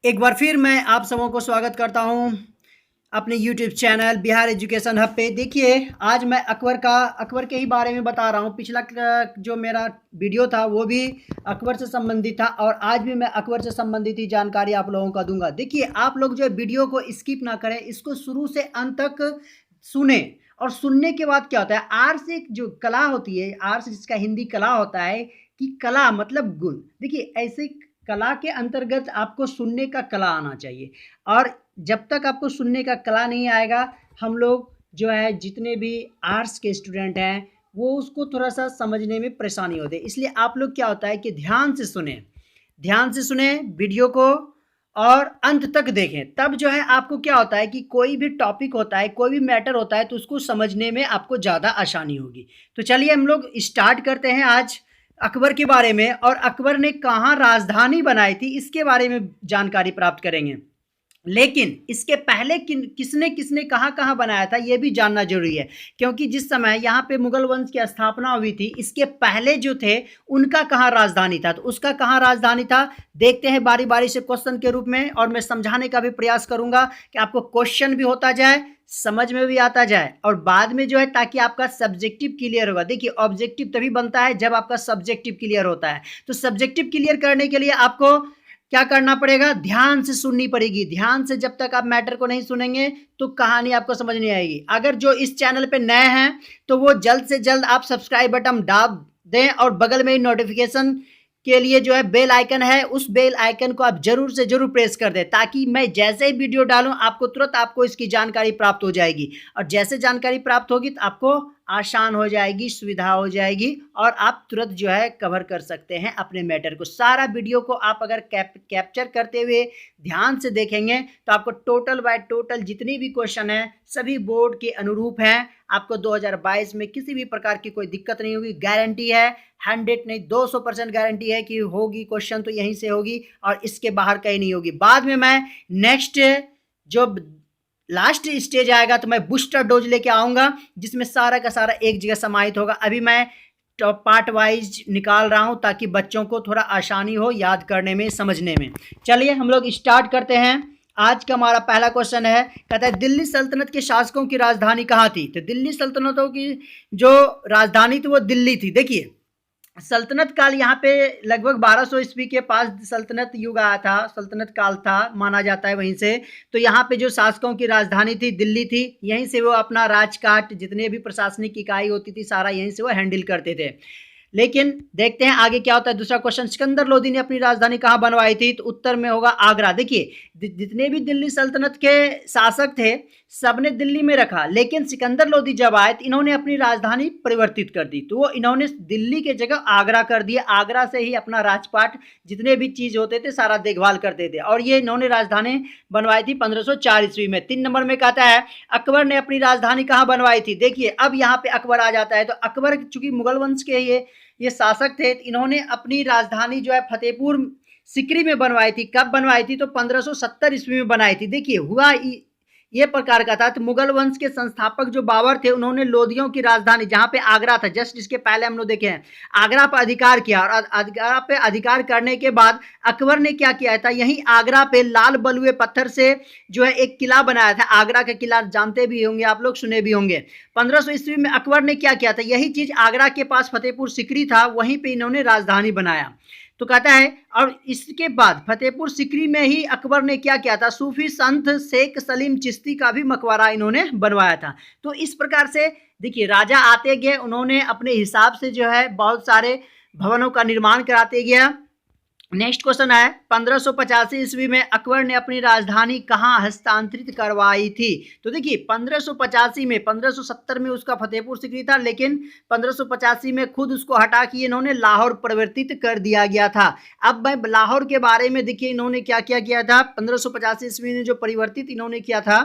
एक बार फिर मैं आप सबों को स्वागत करता हूं अपने YouTube channel Bihar education hub पे। देखिए, आज मैं अकबर के ही बारे में बता रहा हूं। पिछला जो मेरा वीडियो था वो भी अकबर से संबंधित था और आज भी मैं अकबर से संबंधित ही जानकारी आप लोगों को दूंगा। देखिए, आप लोग जो वीडियो को स्किप ना करें, इसको शुरू से अंत तक सुने। और सुनने के बाद क्या होता है, आर्ट्स एक जो कला होती है, आर्ट्स जिसका हिंदी कला होता है कि कला मतलब गुण। देखिए, ऐसे कला के अंतर्गत आपको सुनने का कला आना चाहिए। और जब तक आपको सुनने का कला नहीं आएगा, हम लोग जो है जितने भी आर्ट्स के स्टूडेंट हैं वो उसको थोड़ा सा समझने में परेशानी होती है। इसलिए आप लोग क्या होता है कि ध्यान से सुने वीडियो को और अंत तक देखें। तब जो है आपको क्या होता है कि कोई भी टॉपिक होता है, कोई भी मैटर होता है, तो उसको समझने में आपको ज़्यादा आसानी होगी। तो चलिए हम लोग स्टार्ट करते हैं आज अकबर के बारे में। और अकबर ने कहाँ राजधानी बनाई थी इसके बारे में जानकारी प्राप्त करेंगे। लेकिन इसके पहले किसने किसने कहाँ कहाँ बनाया था ये भी जानना जरूरी है, क्योंकि जिस समय यहाँ पे मुगल वंश की स्थापना हुई थी, इसके पहले जो थे उनका कहाँ राजधानी था, तो उसका कहाँ राजधानी था देखते हैं बारी बारी से क्वेश्चन के रूप में। और मैं समझाने का भी प्रयास करूंगा कि आपको क्वेश्चन भी होता जाए, समझ में भी आता जाए, और बाद में जो है ताकि आपका सब्जेक्टिव क्लियर होगा। देखिए, ऑब्जेक्टिव तभी बनता है जब आपका सब्जेक्टिव क्लियर होता है। तो सब्जेक्टिव क्लियर करने के लिए आपको क्या करना पड़ेगा, ध्यान से सुननी पड़ेगी। ध्यान से जब तक आप मैटर को नहीं सुनेंगे तो कहानी आपको समझ नहीं आएगी। अगर जो इस चैनल पे नए हैं तो वो जल्द से जल्द आप सब्सक्राइब बटन दाब दें और बगल में ही नोटिफिकेशन के लिए जो है बेल आइकन है, उस बेल आइकन को आप जरूर से जरूर प्रेस कर दें, ताकि मैं जैसे ही वीडियो डालूं आपको तुरंत आपको इसकी जानकारी प्राप्त हो जाएगी। और जैसे जानकारी प्राप्त होगी तो आपको आसान हो जाएगी, सुविधा हो जाएगी और आप तुरंत जो है कवर कर सकते हैं अपने मैटर को। सारा वीडियो को आप अगर कैप्चर करते हुए ध्यान से देखेंगे तो आपको टोटल बाय टोटल जितनी भी क्वेश्चन है सभी बोर्ड के अनुरूप हैं। आपको 2022 में किसी भी प्रकार की कोई दिक्कत नहीं होगी, गारंटी है। 100 नहीं 200% गारंटी है कि होगी क्वेश्चन तो यहीं से होगी और इसके बाहर कहीं नहीं होगी। बाद में मैं नेक्स्ट जो लास्ट स्टेज आएगा तो मैं बूस्टर डोज लेके आऊंगा जिसमें सारा का सारा एक जगह समाहित होगा। अभी मैं पार्ट वाइज निकाल रहा हूं ताकि बच्चों को थोड़ा आसानी हो याद करने में, समझने में। चलिए हम लोग स्टार्ट करते हैं। आज का हमारा पहला क्वेश्चन है, कहता है दिल्ली सल्तनत के शासकों की राजधानी कहाँ थी। तो दिल्ली सल्तनतों की जो राजधानी थी वो दिल्ली थी। देखिए, सल्तनत काल यहाँ पे लगभग 1200 ईस्वी के पास सल्तनत युग आया था, सल्तनत काल था माना जाता है वहीं से। तो यहाँ पे जो शासकों की राजधानी थी दिल्ली थी, यहीं से वो अपना राजकाट जितने भी प्रशासनिक इकाई होती थी सारा यहीं से वो हैंडल करते थे। लेकिन देखते हैं आगे क्या होता है। दूसरा क्वेश्चन, सिकंदर लोदी ने अपनी राजधानी कहाँ बनवाई थी, तो उत्तर में होगा आगरा। देखिए, जितने भी दिल्ली सल्तनत के शासक थे सबने दिल्ली में रखा, लेकिन सिकंदर लोदी जब आए तो इन्होंने अपनी राजधानी परिवर्तित कर दी, तो वो इन्होंने दिल्ली के जगह आगरा कर दिया। आगरा से ही अपना राजपाट जितने भी चीज होते थे सारा देखभाल करते थे, और ये इन्होंने राजधानी बनवाई थी 1504 ईस्वी में। 3 नंबर में कहता है अकबर ने अपनी राजधानी कहाँ बनवाई थी। देखिए, अब यहाँ पे अकबर आ जाता है। तो अकबर चूंकि मुगल वंश के ये शासक थे, इन्होंने अपनी राजधानी जो है फतेहपुर सिकरी में बनवाई थी। कब बनवाई थी, तो 1570 ईस्वी में बनाई थी। देखिए, हुआ ये प्रकार का था। तो मुगल वंश के संस्थापक जो बाबर थे उन्होंने लोदियों की राजधानी जहां पे आगरा था, जस्ट इसके पहले हम लोग देखे हैं, आगरा पर अधिकार किया। और आगरा पे अधिकार करने के बाद अकबर ने क्या किया था, यहीं आगरा पे लाल बलुए पत्थर से जो है एक किला बनाया था। आगरा का किला जानते भी होंगे आप लोग, सुने भी होंगे। 1500 ईस्वी में अकबर ने क्या किया था, यही चीज आगरा के पास फतेहपुर सिकरी था, वहीं पे इन्होंने राजधानी बनाया। तो कहता है, और इसके बाद फतेहपुर सिकरी में ही अकबर ने क्या किया था, सूफी संत शेख सलीम चिश्ती का भी मकबरा इन्होंने बनवाया था। तो इस प्रकार से देखिए, राजा आते गए, उन्होंने अपने हिसाब से जो है बहुत सारे भवनों का निर्माण कराते गया। नेक्स्ट क्वेश्चन है, 1585 ईस्वी में अकबर ने अपनी राजधानी कहाँ हस्तांतरित करवाई थी। तो देखिए, 1585 में, 1570 में उसका फतेहपुर सिकरी था, लेकिन 1585 में खुद उसको हटा के इन्होंने लाहौर परिवर्तित कर दिया गया था। अब मैं लाहौर के बारे में देखिए इन्होंने क्या क्या किया था। 1585 ईस्वी में जो परिवर्तित इन्होंने किया था,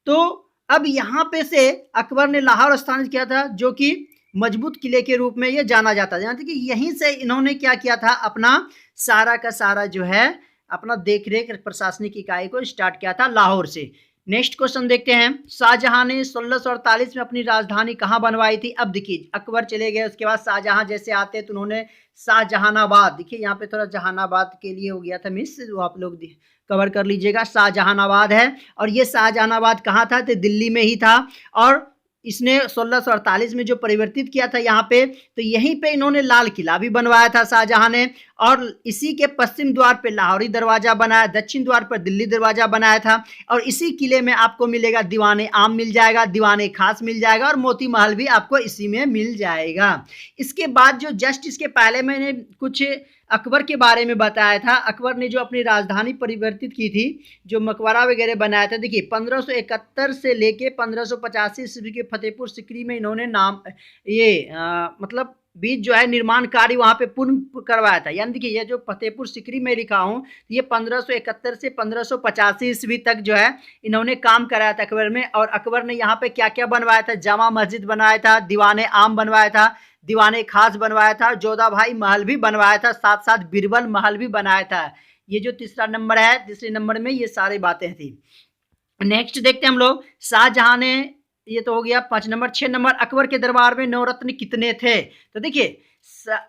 तो अब यहाँ पे से अकबर ने लाहौर स्थापित किया था, जो कि मजबूत किले के रूप में ये जाना जाता है। कि यहीं से इन्होंने क्या किया था, अपना सारा का सारा जो है अपना देखरेख प्रशासनिक इकाई को स्टार्ट किया था लाहौर से। नेक्स्ट क्वेश्चन देखते हैं, शाहजहां ने 1648 में अपनी राजधानी कहाँ बनवाई थी? अब देखिए अकबर चले गए, उसके बाद शाहजहां जैसे आते तो उन्होंने शाहजहानाबाद, देखिए यहाँ पे थोड़ा जहानाबाद के लिए हो गया था मिस, वो आप लोग कवर कर लीजिएगा। शाहजहानाबाद है और ये शाहजहानाबाद कहाँ था? तो दिल्ली में ही था। और इसने 1648 में जो परिवर्तित किया था यहाँ पे, तो यहीं पे इन्होंने लाल किला भी बनवाया था शाहजहां ने, और इसी के पश्चिम द्वार पे लाहौरी दरवाजा बनाया, दक्षिण द्वार पर दिल्ली दरवाजा बनाया था। और इसी किले में आपको मिलेगा दीवाने आम मिल जाएगा, दीवाने खास मिल जाएगा, और मोती महल भी आपको इसी में मिल जाएगा। इसके बाद जो जस्ट इसके पहले मैंने कुछ अकबर के बारे में बताया था, अकबर ने जो अपनी राजधानी परिवर्तित की थी, जो मकबरा वगैरह बनाया था, देखिए 1571 से लेके 1585 ईस्वी के फतेहपुर सिकरी में इन्होंने मतलब बीच जो है निर्माण कार्य वहाँ पे पूर्ण करवाया था। यानी देखिए ये जो फतेहपुर सिकरी में लिखा हूँ, ये 1571 से 1585 ईस्वी तक जो है इन्होंने काम कराया था अकबर में। और अकबर ने यहाँ पे क्या क्या बनवाया था? जामा मस्जिद बनवाया था, दीवाने आम बनवाया था, दीवाने खास बनवाया था, जोधा भाई महल भी बनवाया था, साथ साथ बीरबल महल भी बनाया था। ये जो तीसरा नंबर है, तीसरे नंबर में ये सारी बातें थी। नेक्स्ट देखते हैं हम लोग, शाहजहां ने, ये तो हो गया 5 नंबर। 6 नंबर, अकबर के दरबार में नवरत्न कितने थे? तो देखिए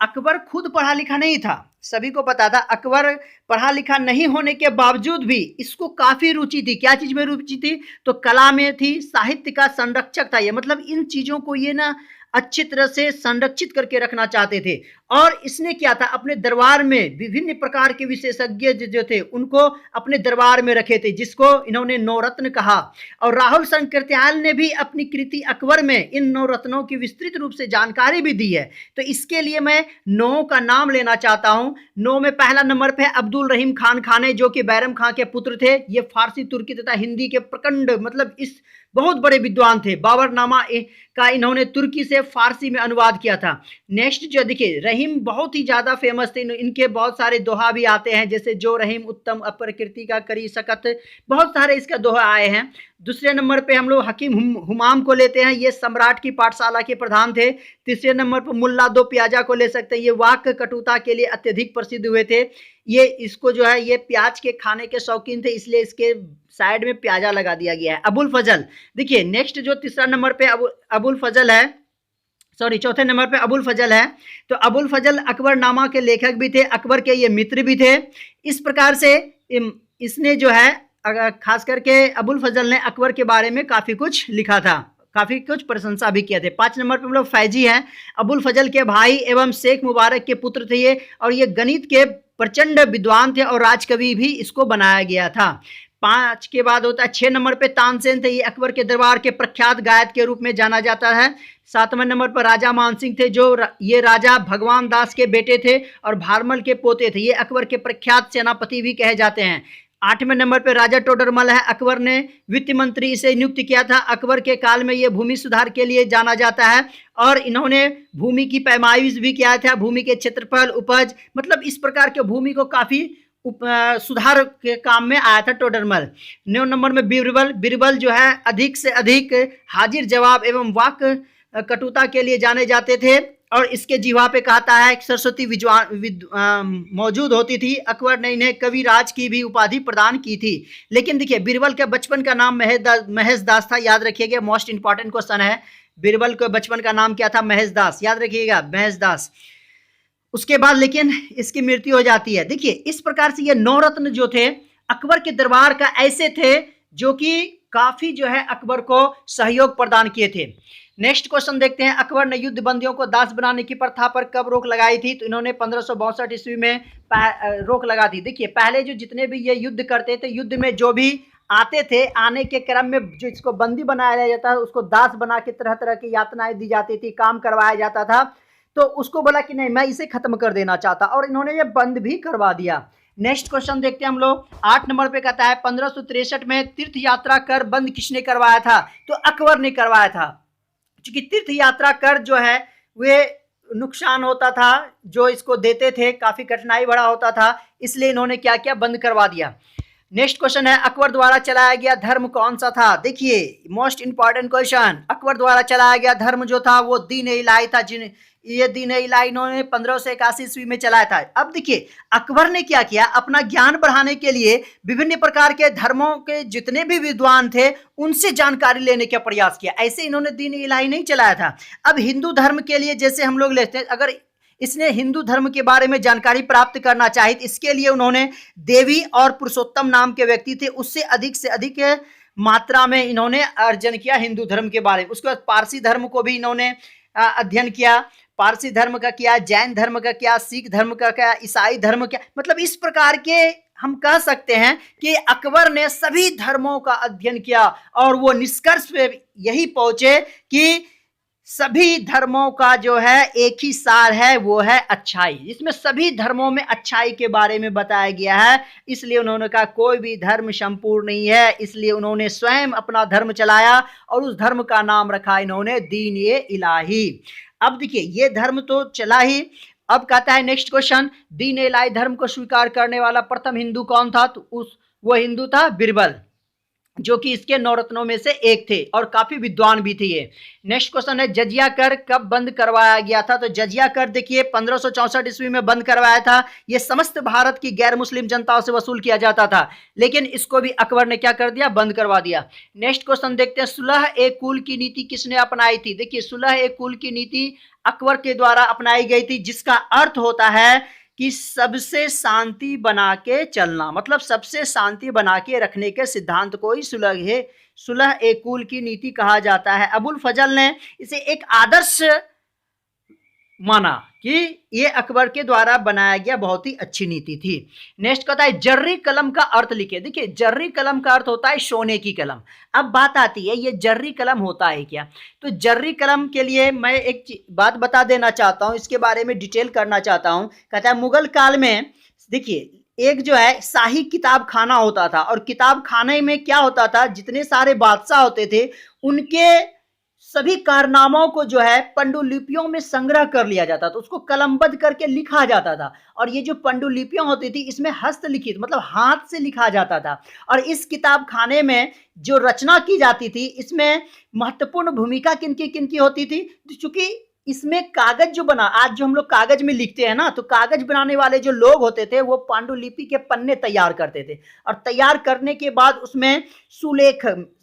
अकबर खुद पढ़ा लिखा नहीं था, सभी को पता था। अकबर पढ़ा लिखा नहीं होने के बावजूद भी इसको काफी रुचि थी। क्या चीज में रुचि थी? तो कला में थी, साहित्य का संरक्षक था ये, मतलब इन चीजों को ये ना अच्छी तरह से संरक्षित करके रखना चाहते थे। और इसने क्या था, अपने दरबार में विभिन्न प्रकार के विशेषज्ञ जो थे उनको अपने दरबार में रखे थे, जिसको इन्होंने नवरत्न कहा। और राहुल शंकरत्याल ने भी अपनी कृति अकबर में इन नवरत्नों की विस्तृत रूप से जानकारी भी दी है। तो इसके लिए मैं 9 का नाम लेना चाहता हूं। 9 में पहला नंबर पे अब्दुल रहीम खान खाने, जो कि बैरम खां के पुत्र थे। ये फारसी, तुर्की तथा हिंदी के प्रकंड, मतलब इस बहुत बड़े विद्वान थे। बाबरनामा का इन्होंने तुर्की से फारसी में अनुवाद किया था। नेक्स्ट जो देखिए, रहीम बहुत ही ज्यादा फेमस थे, इनके बहुत सारे दोहा भी आते हैं, जैसे जो रहीम उत्तम अप्रकृति का करी सकत, बहुत सारे इसका दोहा आए हैं। दूसरे नंबर पे हम लोग हकीम हुमाम को लेते हैं, ये सम्राट की पाठशाला के प्रधान थे। तीसरे नंबर पर मुल्ला दो प्याजा को ले सकते हैं, ये वाक कटुता के लिए अत्यधिक प्रसिद्ध हुए थे। ये इसको जो है ये प्याज के खाने के शौकीन थे, इसलिए इसके साइड में प्याजा लगा दिया गया है। अबुल फजल, देखिए नेक्स्ट जो तीसरा नंबर पे अबुल फजल है, सॉरी चौथे नंबर पे अबुल फजल है। तो अबुल फजल अकबरनामा के लेखक भी थे, अकबर के ये मित्र भी थे। इस प्रकार से इसने जो है खास करके अबुल फजल ने अकबर के बारे में काफी कुछ लिखा था, काफी कुछ प्रशंसा भी किए थे। 5 नंबर पे हम लोग फैजी हैं, अबुल फजल के भाई एवं शेख मुबारक के पुत्र थे ये, और ये गणित के प्रचंड विद्वान थे और राजकवि भी इसको बनाया गया था। 5 के बाद होता है 6 नंबर पे तानसेन थे, ये अकबर के दरबार के प्रख्यात गायक के रूप में जाना जाता है। 7वें नंबर पर राजा मानसिंह थे, जो ये राजा भगवान दास के बेटे थे और भारमल के पोते थे, ये अकबर के प्रख्यात सेनापति भी कहे जाते हैं। 8वें नंबर पे राजा टोडरमल है, अकबर ने वित्त मंत्री इसे नियुक्त किया था। अकबर के काल में ये भूमि सुधार के लिए जाना जाता है, और इन्होंने भूमि की पैमाइश भी किया था, भूमि के क्षेत्रफल, उपज, मतलब इस प्रकार के भूमि को काफी सुधार के काम में आया था टोडरमल। 9 नंबर में बीरबल, बीरबल जो है अधिक से अधिक हाजिर जवाब एवं वाक कटुता के लिए जाने जाते थे, और इसके जीवा पे कहता है सरस्वती मौजूद होती थी। अकबर ने इन्हें कविराज की भी उपाधि प्रदान की थी। लेकिन देखिए बीरबल के बचपन का नाम महेश दास था, याद रखिएगा, मोस्ट इंपॉर्टेंट क्वेश्चन है। बीरबल के बचपन का नाम क्या था? महेश दास, याद रखिएगा, महेश दास। उसके बाद लेकिन इसकी मृत्यु हो जाती है। देखिए इस प्रकार से ये नवरत्न जो थे अकबर के दरबार का ऐसे थे जो कि काफी जो है अकबर को सहयोग प्रदान किए थे। नेक्स्ट क्वेश्चन देखते हैं, अकबर ने युद्ध बंदियों को दास बनाने की प्रथा पर कब रोक लगाई थी? तो इन्होंने 1562 ईस्वी में रोक लगा दी। देखिए पहले जो जितने भी ये युद्ध करते थे, युद्ध में जो भी आते थे, आने के क्रम में जो इसको बंदी बनाया जाता है, उसको दास बना के तरह तरह की यातनाएं दी जाती थी, काम करवाया जाता था। तो उसको बोला कि नहीं, मैं इसे खत्म कर देना चाहता, और इन्होंने ये बंद भी करवा दिया। नेक्स्ट क्वेश्चन देखते हैं हम लोग, 8 नंबर पे कहता है 1563 में तीर्थ यात्रा कर बंद किसने करवाया था? तो अकबर ने करवाया था। क्योंकि तीर्थ यात्रा कर जो है वे नुकसान होता था, जो इसको देते थे काफी कठिनाई बड़ा होता था, इसलिए इन्होंने क्या किया? बंद करवा दिया। नेक्स्ट क्वेश्चन है अकबर द्वारा चलाया गया धर्म कौन सा था। देखिए मोस्ट इंपॉर्टेंट क्वेश्चन, अकबर द्वारा चलाया गया धर्म जो था वो दीन इलाही था। ये दीन इलाही इन्होंने 1581 ईस्वी में चलाया था। अब देखिए अकबर ने क्या किया, अपना ज्ञान बढ़ाने के लिए विभिन्न प्रकार के धर्मों के जितने भी विद्वान थे उनसे जानकारी लेने का प्रयास किया। ऐसे इन्होंने दीन इलाही नहीं चलाया था। अब हिंदू धर्म के लिए जैसे हम लोग लेते हैं, अगर इसने हिंदू धर्म के बारे में जानकारी प्राप्त करना चाहिए तो इसके लिए उन्होंने देवी और पुरुषोत्तम नाम के व्यक्ति थे, उससे अधिक से अधिक मात्रा में इन्होंने अर्जन किया हिंदू धर्म के बारे में। उसके बाद पारसी धर्म को भी इन्होंने अध्ययन किया। पारसी धर्म का किया, जैन धर्म का किया, सिख धर्म का क्या, ईसाई धर्म क्या, मतलब इस प्रकार के हम कह सकते हैं कि अकबर ने सभी धर्मों का अध्ययन किया और वो निष्कर्ष पे यही पहुंचे कि सभी धर्मों का जो है एक ही सार है, वो है अच्छाई। इसमें सभी धर्मों में अच्छाई के बारे में बताया गया है। इसलिए उन्होंने कहा कोई भी धर्म संपूर्ण नहीं है, इसलिए उन्होंने स्वयं अपना धर्म चलाया और उस धर्म का नाम रखा इन्होंने दीन ए इलाही। अब देखिए ये धर्म तो चला ही। अब कहता है नेक्स्ट क्वेश्चन, दीन ए इलाही धर्म को स्वीकार करने वाला प्रथम हिंदू कौन था। तो वो हिंदू था बिरबल, जो कि इसके नवरत्नों में से एक थे और काफी विद्वान भी थे ये। नेक्स्ट क्वेश्चन है जजिया कर कब बंद करवाया गया था। तो जजिया कर देखिए 1564 ईस्वी में बंद करवाया था। ये समस्त भारत की गैर मुस्लिम जनताओं से वसूल किया जाता था, लेकिन इसको भी अकबर ने क्या कर दिया, बंद करवा दिया। नेक्स्ट क्वेश्चन देखते हैं सुलह ए कुल की नीति किसने अपनाई थी। देखिए सुलह ए कुल की नीति अकबर के द्वारा अपनाई गई थी, जिसका अर्थ होता है कि सबसे शांति बना के चलना, मतलब सबसे शांति बना के रखने के सिद्धांत को ही सुलह ए कुल की नीति कहा जाता है। अबुल फजल ने इसे एक आदर्श माना कि ये अकबर के द्वारा बनाया गया बहुत ही अच्छी नीति थी। नेक्स्ट कहता है जर्री कलम का अर्थ लिखे। देखिए जर्री कलम का अर्थ होता है सोने की कलम। अब बात आती है ये जर्री कलम होता है क्या। तो जर्री कलम के लिए मैं एक बात बता देना चाहता हूं, इसके बारे में डिटेल करना चाहता हूं। कहता है मुगल काल में देखिए एक जो है शाही किताब खाना होता था, और किताब खाने में क्या होता था, जितने सारे बादशाह होते थे उनके सभी कारनामों को जो है पंडुलिपियों में संग्रह कर लिया जाता था, उसको कलमबद्ध करके लिखा जाता था। और ये जो पंडुलिपियां होती थी इसमें हस्तलिखित मतलब हाथ से लिखा जाता था। और इस किताब खाने में जो रचना की जाती थी इसमें महत्वपूर्ण भूमिका किनकी होती थी, चूंकि इसमें कागज जो बना, आज जो हम लोग कागज में लिखते हैं ना, तो कागज बनाने वाले जो लोग होते थे वो पांडुलिपि के पन्ने तैयार करते थे, और तैयार करने के बाद उसमें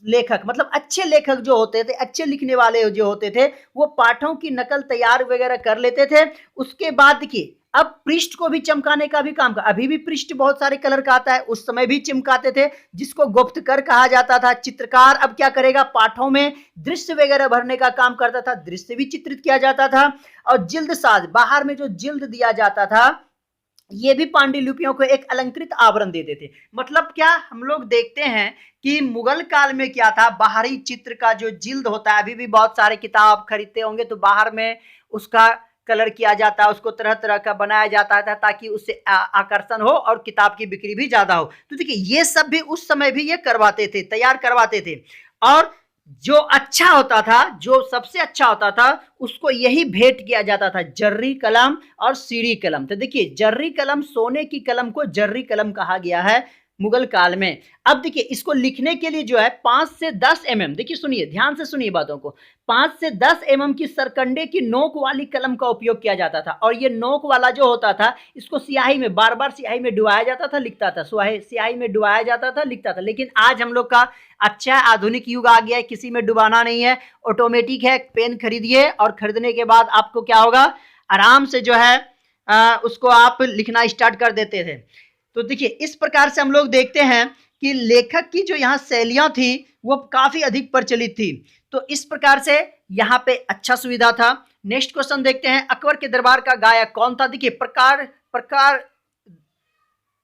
लेखक मतलब अच्छे लेखक जो होते थे, अच्छे लिखने वाले जो होते थे, वो पाठों की नकल तैयार वगैरह कर लेते थे। उसके बाद देखिए अब पृष्ठ को भी चमकाने का भी काम कर, अभी भी पृष्ठ बहुत सारे कलर का आता है, उस समय भी चमकाते थे, जिसको गुप्तकर कहा जाता था। चित्रकार अब क्या करेगा, पाठों में दृश्य वगैरह भरने का काम करता था, दृश्य भी चित्रित किया जाता था। और जिल्द साज, बाहर में जो जिल्द दिया जाता था, ये भी पांडुलिपियों को एक अलंकृत आवरण देते थे। मतलब क्या हम लोग देखते हैं कि मुगल काल में क्या था, बाहरी चित्र का जो जिल्द होता है, अभी भी बहुत सारे किताब खरीदते होंगे तो बाहर में उसका कलर किया जाता है, उसको तरह तरह का बनाया जाता था ताकि उससे आकर्षण हो और किताब की बिक्री भी ज्यादा हो। तो देखिए ये सब भी उस समय भी ये करवाते थे, तैयार करवाते थे। और जो अच्छा होता था, जो सबसे अच्छा होता था, उसको यही भेंट किया जाता था, जर्री कलम और सीरी कलम। तो देखिए जर्री कलम, सोने की कलम को जर्री कलम कहा गया है मुगल काल में। अब देखिए इसको लिखने के लिए जो है 5 से 10 mm, देखिए सुनिए ध्यान से सुनिए बातों को, 5 से 10 mm की सरकंडे की नोक वाली कलम का उपयोग किया जाता था। और ये नोक वाला जो होता था इसको स्याही में बार बार स्याही में डुबाया जाता था, लिखता था, स्याही में डुबाया जाता था, लिखता था। लेकिन आज हम लोग का अच्छा आधुनिक युग आ गया है, किसी में डुबाना नहीं है, ऑटोमेटिक है। पेन खरीदिए और खरीदने के बाद आपको क्या होगा, आराम से जो है उसको आप लिखना स्टार्ट कर देते थे। तो देखिए इस प्रकार से हम लोग देखते हैं कि लेखक की जो यहाँ शैलियां थी वो काफी अधिक प्रचलित थी। तो इस प्रकार से यहाँ पे अच्छा सुविधा था। नेक्स्ट क्वेश्चन देखते हैं, अकबर के दरबार का गायक कौन था। देखिए प्रकार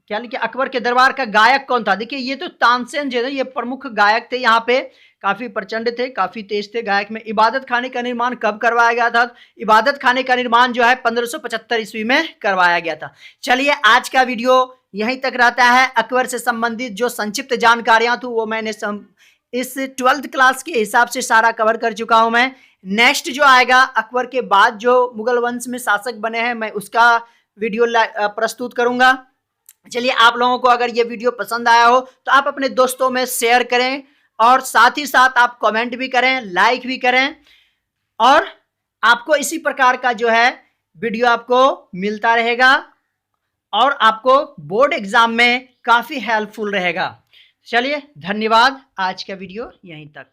क्या लिखे, अकबर के दरबार का गायक कौन था। देखिए ये तो तानसेन जो है ये प्रमुख गायक थे, यहाँ पे काफी प्रचंड थे, काफी तेज थे गायक में। इबादत खाने का निर्माण कब करवाया गया था। इबादत खाने का निर्माण जो है 1575 ईस्वी में करवाया गया था। चलिए आज का वीडियो यहीं तक रहता है। अकबर से संबंधित जो संक्षिप्त जानकारियां थी वो मैंने इस 12th क्लास के हिसाब से सारा कवर कर चुका हूं मैं। नेक्स्ट जो आएगा अकबर के बाद जो मुगल वंश में शासक बने हैं, मैं उसका वीडियो प्रस्तुत करूंगा। चलिए, आप लोगों को अगर ये वीडियो पसंद आया हो तो आप अपने दोस्तों में शेयर करें और साथ ही साथ आप कमेंट भी करें, लाइक भी करें और आपको इसी प्रकार का जो है वीडियो आपको मिलता रहेगा और आपको बोर्ड एग्जाम में काफ़ी हेल्पफुल रहेगा। चलिए, धन्यवाद। आज का वीडियो यहीं तक।